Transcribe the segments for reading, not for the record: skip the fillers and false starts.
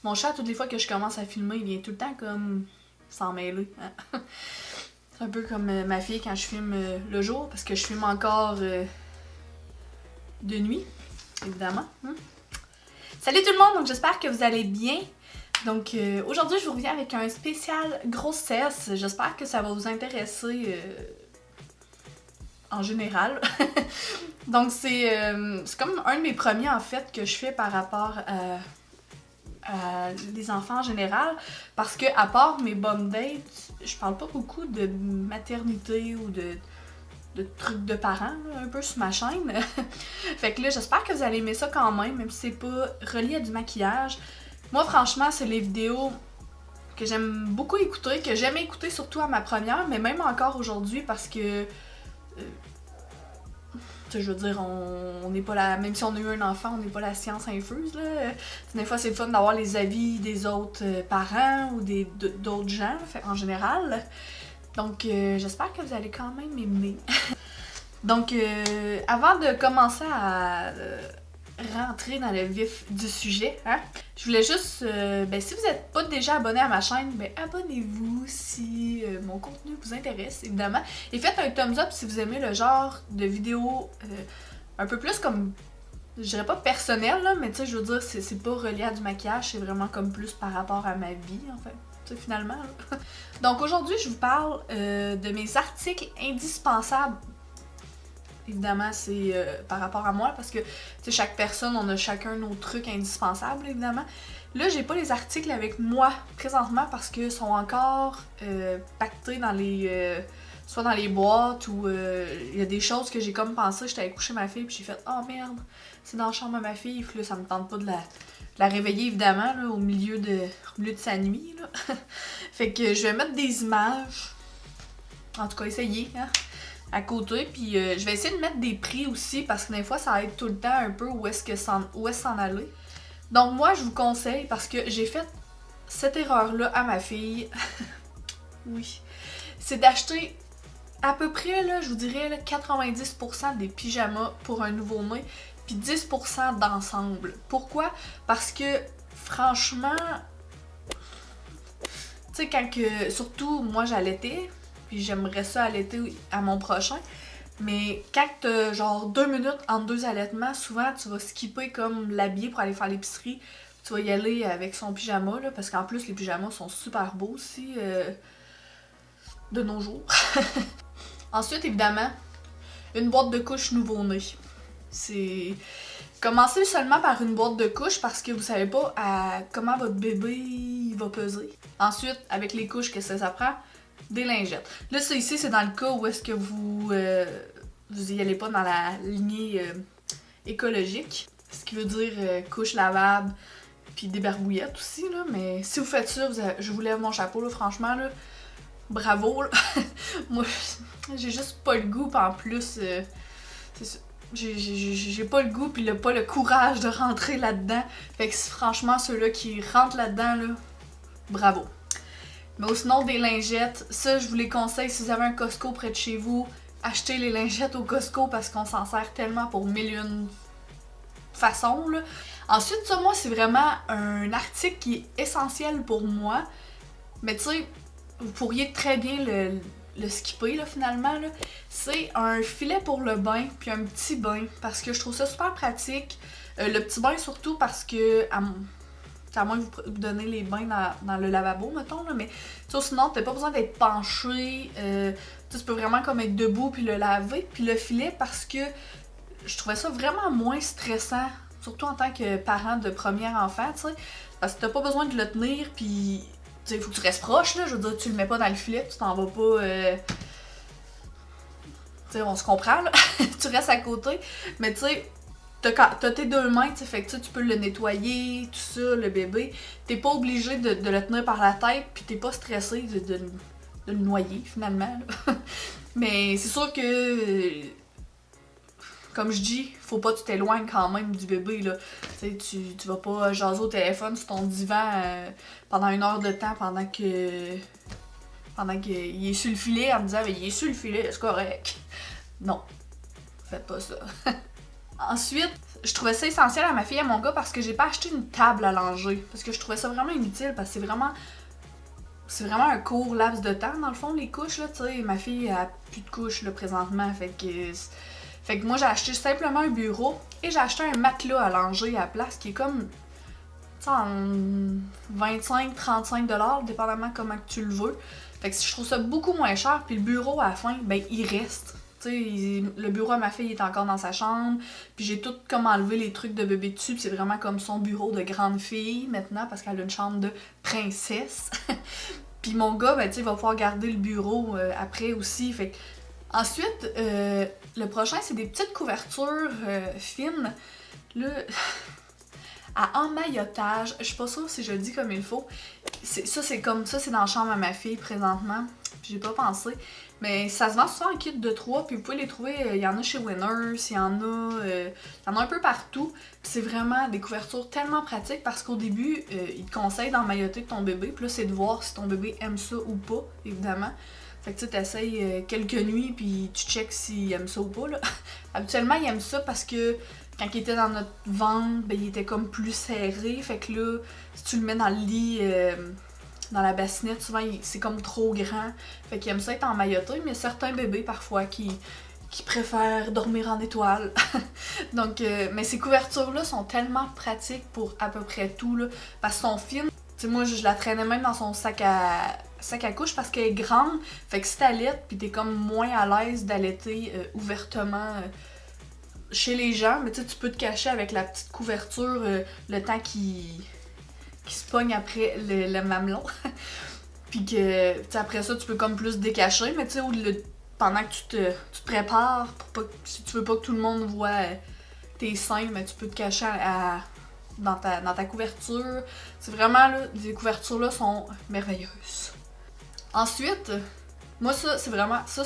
Mon chat, toutes les fois que je commence à filmer, il vient tout le temps comme s'en mêler. Hein? C'est un peu comme ma fille quand je filme le jour, parce que je filme encore de nuit, évidemment. Salut tout le monde, donc j'espère que vous allez bien. Donc aujourd'hui, je vous reviens avec un spécial grossesse. J'espère que ça va vous intéresser en général. Donc c'est comme un de mes premiers en fait que je fais par rapport à les enfants en général, parce que à part mes bum dates, je parle pas beaucoup de maternité ou de trucs de parents, là, un peu sur ma chaîne. Fait que là, j'espère que vous allez aimer ça quand même si c'est pas relié à du maquillage. Moi, franchement, c'est les vidéos que j'aime beaucoup écouter, que j'aime écouter surtout à ma première, mais même encore aujourd'hui parce que je veux dire, on n'est pas la. Même si on a eu un enfant, on n'est pas la science infuse, là. Des fois, c'est le fun d'avoir les avis des autres parents ou d'autres gens, en général. Donc, j'espère que vous allez quand même aimer. Donc, avant de commencer à rentrer dans le vif du sujet, hein, je voulais juste, si vous n'êtes pas déjà abonné à ma chaîne, abonnez-vous si mon contenu vous intéresse, évidemment. Et faites un thumbs up si vous aimez le genre de vidéo un peu plus comme, je dirais pas personnel, là, mais tu sais, je veux dire, c'est pas relié à du maquillage, c'est vraiment comme plus par rapport à ma vie, en fait. Tu sais, finalement. Là. Donc aujourd'hui, je vous parle de mes articles indispensables. Évidemment, c'est par rapport à moi, parce que chaque personne, on a chacun nos trucs indispensables, évidemment. Là, j'ai pas les articles avec moi présentement parce qu'ils sont encore pactés dans les... soit dans les boîtes ou il y a des choses que j'ai comme pensé, j'étais allée coucher ma fille puis j'ai fait « Oh merde, c'est dans la chambre à ma fille », puis là, ça me tente pas de la réveiller, évidemment, là, au milieu de sa nuit, là. Fait que je vais mettre des images, en tout cas, essayer, hein, à côté, puis je vais essayer de mettre des prix aussi, parce que des fois, ça aide tout le temps un peu où est-ce s'en aller. Donc moi, je vous conseille, parce que j'ai fait cette erreur-là à ma fille, oui, c'est d'acheter à peu près, là, je vous dirais, là, 90% des pyjamas pour un nouveau-né, puis 10% d'ensemble. Pourquoi? Parce que, franchement, tu sais, quand que, surtout, moi, j'allaitais, puis j'aimerais ça allaiter à mon prochain, mais quand t'as genre 2 minutes entre 2 allaitements, souvent, tu vas skipper comme l'habiller pour aller faire l'épicerie, tu vas y aller avec son pyjama, là, parce qu'en plus, les pyjamas sont super beaux aussi, de nos jours. Ensuite, évidemment, une boîte de couches nouveau-né. C'est... Commencez seulement par une boîte de couches parce que vous savez pas comment votre bébé va peser. Ensuite, avec les couches, qu'est-ce que ça prend? Des lingettes. Là, ça ici, c'est dans le cas où est-ce que vous y allez pas dans la lignée écologique. Ce qui veut dire couches lavables, puis des barbouillettes aussi, là. Mais si vous faites ça, je vous lève mon chapeau, là, franchement, là. Bravo, là. Moi, j'ai juste pas le goût, pis en plus, c'est ça. J'ai pas le goût pis pas le courage de rentrer là-dedans. Fait que franchement, ceux-là qui rentrent là-dedans, là, bravo. Mais sinon, des lingettes, ça, je vous les conseille si vous avez un Costco près de chez vous. Achetez les lingettes au Costco parce qu'on s'en sert tellement pour mille et une façons, là. Ensuite, ça, moi, c'est vraiment un article qui est essentiel pour moi. Mais tu sais, vous pourriez très bien le skipper, là, finalement, là. C'est un filet pour le bain, puis un petit bain, parce que je trouve ça super pratique. Le petit bain, surtout parce que, à moins que vous donnez les bains dans le lavabo, mettons, là, mais sinon, t'as pas besoin d'être penché. Tu peux vraiment comme être debout, puis le laver. Puis le filet, parce que je trouvais ça vraiment moins stressant, surtout en tant que parent de premier enfant, tu sais, parce que t'as pas besoin de le tenir, puis... Tu sais, faut que tu restes proche, là. Je veux dire, tu le mets pas dans le filet, tu t'en vas pas. Tu sais, on se comprend, là. Tu restes à côté. Mais tu sais, t'as tes deux mains, tu sais, fait que tu peux le nettoyer, tout ça, le bébé. T'es pas obligé de le tenir par la tête, puis t'es pas stressé de le noyer, finalement, là. Mais c'est sûr que. Comme je dis, faut pas que tu t'éloignes quand même du bébé, là. Tu vas pas jaser au téléphone sur ton divan pendant 1 heure de temps pendant qu'il est sur le filet en me disant « il est sur le filet, c'est correct ». Non, faites pas ça. Ensuite, je trouvais ça essentiel à ma fille et à mon gars parce que j'ai pas acheté une table à langer. Parce que je trouvais ça vraiment inutile parce que c'est vraiment un court laps de temps dans le fond les couches là, tu sais, ma fille a plus de couches là présentement, fait que moi j'ai acheté simplement un bureau et j'ai acheté un matelas à langer à la place qui est comme tu sais en 25-35$, dépendamment comment que tu le veux. Fait que je trouve ça beaucoup moins cher, puis le bureau à la fin, ben il reste. Tu sais, le bureau à ma fille est encore dans sa chambre, puis j'ai tout comme enlevé les trucs de bébé dessus, puis c'est vraiment comme son bureau de grande fille maintenant parce qu'elle a une chambre de princesse. Puis mon gars, ben tu sais, il va pouvoir garder le bureau après aussi. Fait que ensuite, le prochain c'est des petites couvertures fines. Là, à emmaillotage, je suis pas sûre si je le dis comme il faut. C'est comme ça, c'est dans la chambre à ma fille présentement. J'ai pas pensé. Mais ça se vend souvent en kit de 3, puis vous pouvez les trouver, il y en a chez Winners, il y en a un peu partout. C'est vraiment des couvertures tellement pratiques parce qu'au début, ils te conseillent d'emmailloter ton bébé, puis là c'est de voir si ton bébé aime ça ou pas, évidemment. Fait que tu t'essayes quelques nuits, puis tu checks s'il aime ça ou pas, là. Habituellement, il aime ça parce que quand il était dans notre ventre, ben il était comme plus serré, fait que là, si tu le mets dans le lit... dans la bassinette, souvent c'est comme trop grand. Fait qu'il aime ça être emmailloté, mais certains bébés parfois qui préfèrent dormir en étoile. Donc, mais ces couvertures-là sont tellement pratiques pour à peu près tout, là, parce qu'elles sont fines. Tu sais, moi, je la traînais même dans son sac à couche parce qu'elle est grande. Fait que si t'allaites, pis t'es comme moins à l'aise d'allaiter ouvertement chez les gens, mais tu sais, tu peux te cacher avec la petite couverture le temps qui se pogne après le mamelon. Puis que, tu sais, après ça, tu peux comme plus décacher, mais tu sais, pendant que tu te prépares, si tu veux pas que tout le monde voit tes seins, mais tu peux te cacher dans ta couverture. C'est vraiment, là, les couvertures-là sont merveilleuses. Ensuite, moi, ça,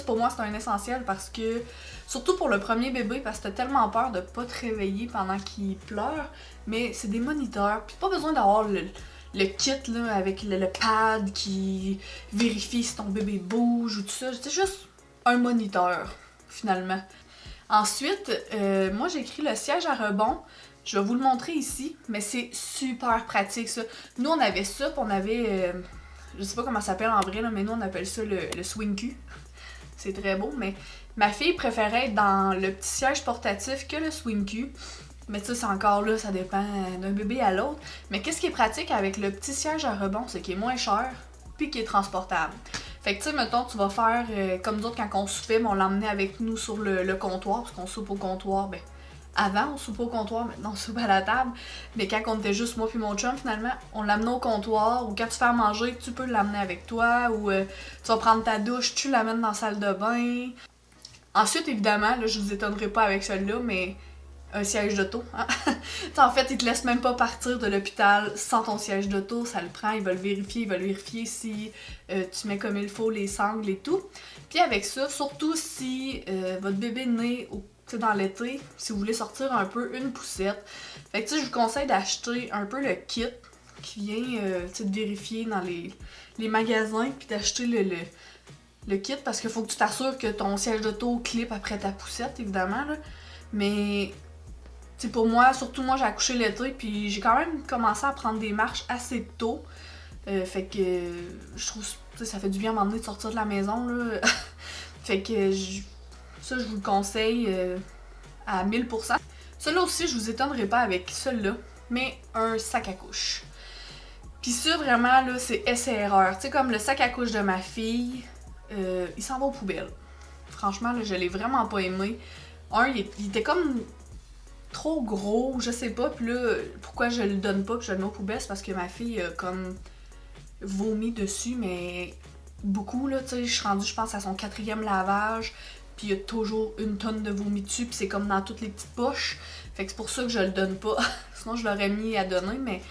pour moi, c'est un essentiel parce que, surtout pour le premier bébé, parce que t'as tellement peur de pas te réveiller pendant qu'il pleure, mais c'est des moniteurs, puis pas besoin d'avoir le kit là, avec le pad qui vérifie si ton bébé bouge ou tout ça. C'est juste un moniteur, finalement. Ensuite, moi j'ai écrit le siège à rebond. Je vais vous le montrer ici, mais c'est super pratique ça. Nous on avait ça, puis on avait... je sais pas comment ça s'appelle en vrai, là, mais nous on appelle ça le swing cul. C'est très beau, mais ma fille préférait être dans le petit siège portatif que le swing cul. Mais ça, c'est encore là, ça dépend d'un bébé à l'autre. Mais qu'est-ce qui est pratique avec le petit siège à rebond, c'est qu'il est moins cher, puis qu'il est transportable. Fait que tu sais, mettons, tu vas faire comme nous autres quand on soupait, on l'emmenait avec nous sur le comptoir, parce qu'on soupe au comptoir, ben avant on soupe au comptoir, maintenant on soupe à la table. Mais quand on était juste moi puis mon chum, finalement, on l'amenait au comptoir, ou quand tu fais à manger, tu peux l'amener avec toi, ou tu vas prendre ta douche, tu l'amènes dans la salle de bain. Ensuite, évidemment, là, je vous étonnerai pas avec celui-là, mais un siège d'auto. Hein? En fait, ils te laissent même pas partir de l'hôpital sans ton siège d'auto. Ça le prend, ils veulent vérifier si tu mets comme il faut les sangles et tout. Puis avec ça, surtout si votre bébé est né dans l'été, si vous voulez sortir un peu, une poussette. Fait que je vous conseille d'acheter un peu le kit qui vient de vérifier dans les magasins, puis d'acheter le kit parce qu'il faut que tu t'assures que ton siège d'auto clip après ta poussette, évidemment. Là. Mais t'sais, pour moi, surtout moi, j'ai accouché l'été, puis j'ai quand même commencé à prendre des marches assez tôt. Fait que je trouve ça fait du bien à m'emmener de sortir de la maison. Là. Fait que ça, je vous le conseille à 1000%. Celui-là aussi, je vous étonnerai pas avec celui-là, mais un sac à couche. Puis ça, vraiment, là, c'est essai-erreur. Tu sais, comme le sac à couche de ma fille, il s'en va aux poubelles. Franchement, là, je l'ai vraiment pas aimé. Il était comme trop gros, je sais pas, puis là, pourquoi je le donne pas, puis je le mets aux poubelles, c'est parce que ma fille a comme vomi dessus, mais beaucoup, là, tu sais, je suis rendue, je pense, à son 4e lavage, puis il y a toujours une tonne de vomi dessus, puis c'est comme dans toutes les petites poches, fait que c'est pour ça que je le donne pas, sinon je l'aurais mis à donner, mais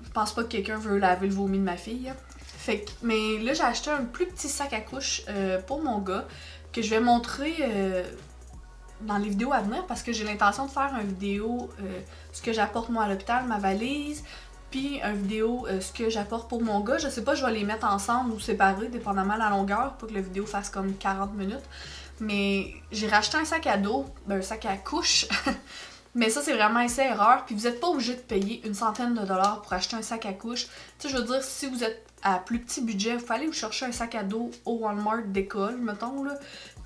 je pense pas que quelqu'un veut laver le vomi de ma fille. Fait que, mais là, j'ai acheté un plus petit sac à couche pour mon gars, que je vais montrer dans les vidéos à venir parce que j'ai l'intention de faire une vidéo ce que j'apporte moi à l'hôpital, ma valise, puis une vidéo ce que j'apporte pour mon gars. Je sais pas, je vais les mettre ensemble ou séparés, dépendamment de la longueur, pour que la vidéo fasse comme 40 minutes. Mais j'ai racheté un sac à dos, un sac à couche, Mais ça, c'est vraiment essai-erreur. Puis vous n'êtes pas obligé de payer une centaine de dollars pour acheter un sac à couche. Tu sais, je veux dire, si vous êtes à plus petit budget, vous allez vous chercher un sac à dos au Walmart d'école, mettons, là.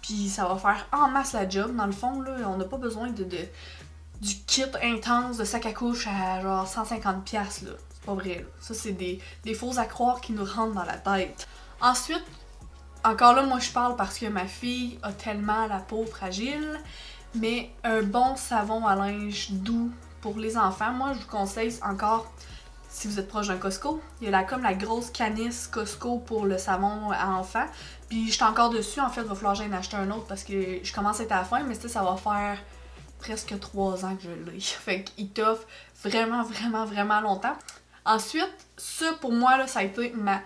Puis ça va faire en masse la job, dans le fond, là. On n'a pas besoin du kit intense de sac à couche à genre 150$, là. C'est pas vrai, là. Ça, c'est des fausses à croire qui nous rentrent dans la tête. Ensuite, encore là, moi je parle parce que ma fille a tellement la peau fragile. Mais un bon savon à linge doux pour les enfants, moi je vous conseille encore, si vous êtes proche d'un Costco, il y a comme la grosse canisse Costco pour le savon à enfants. Puis je suis encore dessus, en fait, il va falloir que j'aille en acheter un autre parce que je commence à être à la fin, mais ça va faire presque 3 ans que je l'ai. Fait qu'il t'offre vraiment, vraiment, vraiment longtemps. Ensuite, ça pour moi, là, ça a été ma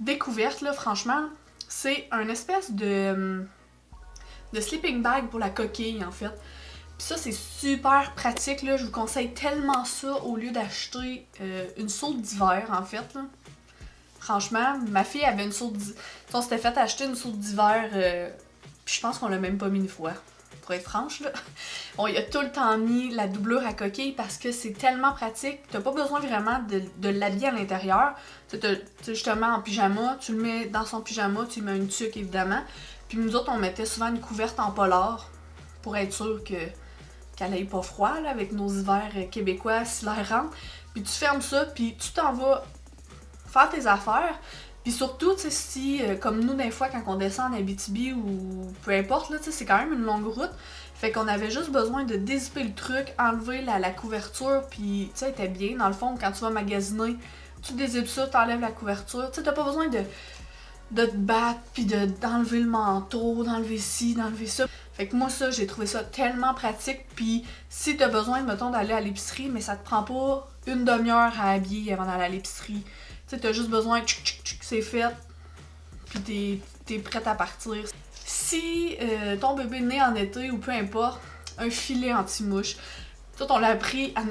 découverte, là, franchement. C'est un espèce de sleeping bag pour la coquille, en fait. Puis ça, c'est super pratique, là. Je vous conseille tellement ça au lieu d'acheter une soude d'hiver, en fait, là. Franchement, ma fille avait une soude d'hiver. On s'était fait acheter une soude d'hiver, puis je pense qu'on l'a même pas mis une fois. Pour être franche, là. Bon, il a tout le temps mis la doublure à coquille parce que c'est tellement pratique. T'as pas besoin vraiment de l'habiller à l'intérieur. Tu sais, justement, en pyjama, tu le mets dans son pyjama, tu mets une tuque, évidemment. Puis nous autres, on mettait souvent une couverte en polar pour être sûr qu'elle ait pas froid, là, avec nos hivers québécois si l'air rentre. Puis tu fermes ça, puis tu t'en vas faire tes affaires. Puis surtout, tu sais, si, comme nous, des fois, quand on descend en Abitibi ou peu importe, là, tu sais, c'est quand même une longue route. Fait qu'on avait juste besoin de dézipper le truc, enlever la couverture, puis tu sais, était bien. Dans le fond, quand tu vas magasiner, tu dézippes ça, t'enlèves la couverture. Tu sais, t'as pas besoin de te battre, puis d'enlever le manteau, d'enlever ci, d'enlever ça. Fait que moi, ça, j'ai trouvé ça tellement pratique. Puis si t'as besoin, mettons, d'aller à l'épicerie, mais ça te prend pas une demi-heure à habiller avant d'aller à l'épicerie. Tu sais, t'as juste besoin, c'est fait, puis t'es prête à partir. Si ton bébé est né en été ou peu importe, un filet anti-mouche. Tout, on l'a pris à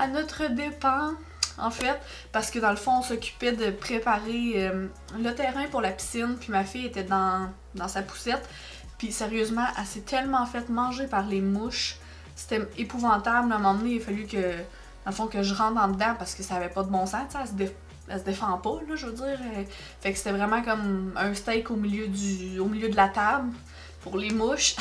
notre dépens, en fait, parce que dans le fond, on s'occupait de préparer le terrain pour la piscine, puis ma fille était dans sa poussette. Puis sérieusement, elle s'est tellement fait manger par les mouches. C'était épouvantable. À un moment donné, il a fallu que, dans le fond, que je rentre en dedans parce que ça avait pas de bon sens. Elle se défend pas, là, je veux dire. Fait que c'était vraiment comme un steak au milieu de la table pour les mouches.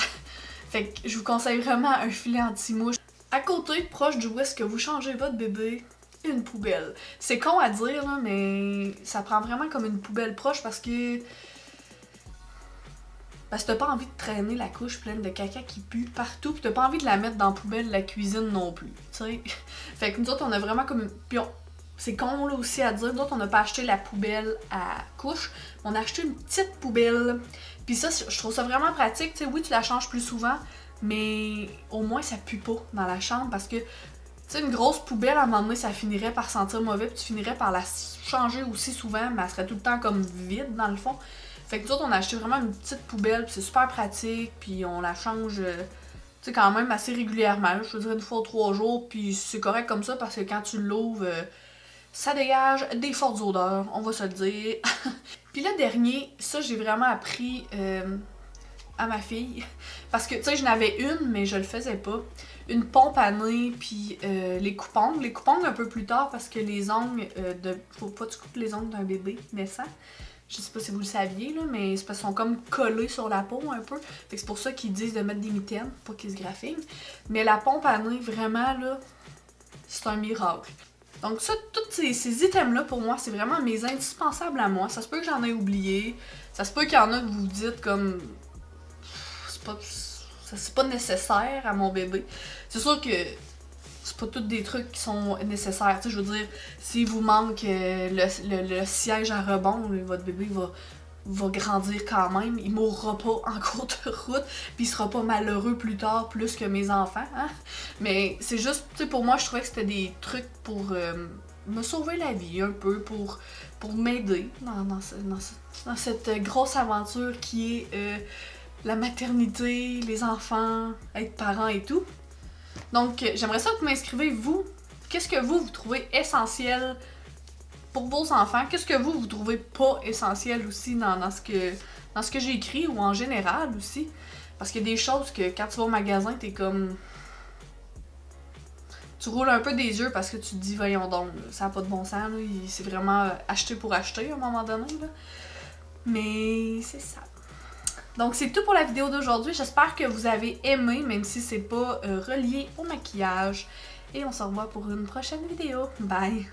Fait que je vous conseille vraiment un filet anti-mouche. À côté, proche du où est-ce que vous changez votre bébé, une poubelle. C'est con à dire, là, mais ça prend vraiment comme une poubelle proche parce que t'as pas envie de traîner la couche pleine de caca qui pue partout, pis t'as pas envie de la mettre dans la poubelle de la cuisine non plus, tu sais. Fait que nous autres, on a vraiment comme une... Puis c'est con là aussi à dire, nous autres, on n'a pas acheté la poubelle à couche, on a acheté une petite poubelle. Puis ça, je trouve ça vraiment pratique, tu sais, oui, tu la changes plus souvent, mais au moins ça pue pas dans la chambre parce que, tu sais, une grosse poubelle, à un moment donné, ça finirait par sentir mauvais, puis tu finirais par la changer aussi souvent, mais elle serait tout le temps comme vide dans le fond. Fait que nous autres, on a acheté vraiment une petite poubelle, puis c'est super pratique, puis on la change, tu sais, quand même assez régulièrement. Je veux dire, une fois ou 3 jours, puis c'est correct comme ça, parce que quand tu l'ouvres, ça dégage des fortes odeurs, on va se le dire. Puis le dernier, ça, j'ai vraiment appris à ma fille, parce que, tu sais, je n'avais une, mais je le faisais pas. Une pompe à nez, puis les coupons. Les coupons un peu plus tard, parce que les ongles, faut pas que tu coupes les ongles d'un bébé naissant. Je sais pas si vous le saviez, là, mais c'est parce qu'ils sont comme collés sur la peau un peu. Fait que c'est pour ça qu'ils disent de mettre des mitaines, pour qu'ils se graffinent. Mais la pompe à nez, vraiment, là, c'est un miracle. Donc ça, tous ces items-là, pour moi, c'est vraiment mes indispensables à moi. Ça se peut que j'en ai oublié. Ça se peut qu'il y en a que vous dites comme... C'est pas nécessaire à mon bébé. C'est sûr que c'est pas tous des trucs qui sont nécessaires. Tu sais, je veux dire, s'il vous manque le siège à rebond, votre bébé va grandir quand même. Il mourra pas en cours de route, puis il sera pas malheureux plus tard, plus que mes enfants. Hein? Mais c'est juste, tu sais, pour moi, je trouvais que c'était des trucs pour me sauver la vie un peu, pour m'aider dans cette grosse aventure qui est la maternité, les enfants, être parent et tout. Donc, j'aimerais ça que vous m'inscrivez, vous, qu'est-ce que vous trouvez essentiel pour vos enfants? Qu'est-ce que vous trouvez pas essentiel aussi dans ce que j'ai écrit ou en général aussi? Parce qu'il y a des choses que quand tu vas au magasin, t'es comme... tu roules un peu des yeux parce que tu te dis, voyons donc, ça n'a pas de bon sens, là. C'est vraiment acheté pour acheter à un moment donné, là. Mais c'est ça. Donc c'est tout pour la vidéo d'aujourd'hui. J'espère que vous avez aimé, même si c'est pas relié au maquillage. Et on se revoit pour une prochaine vidéo. Bye!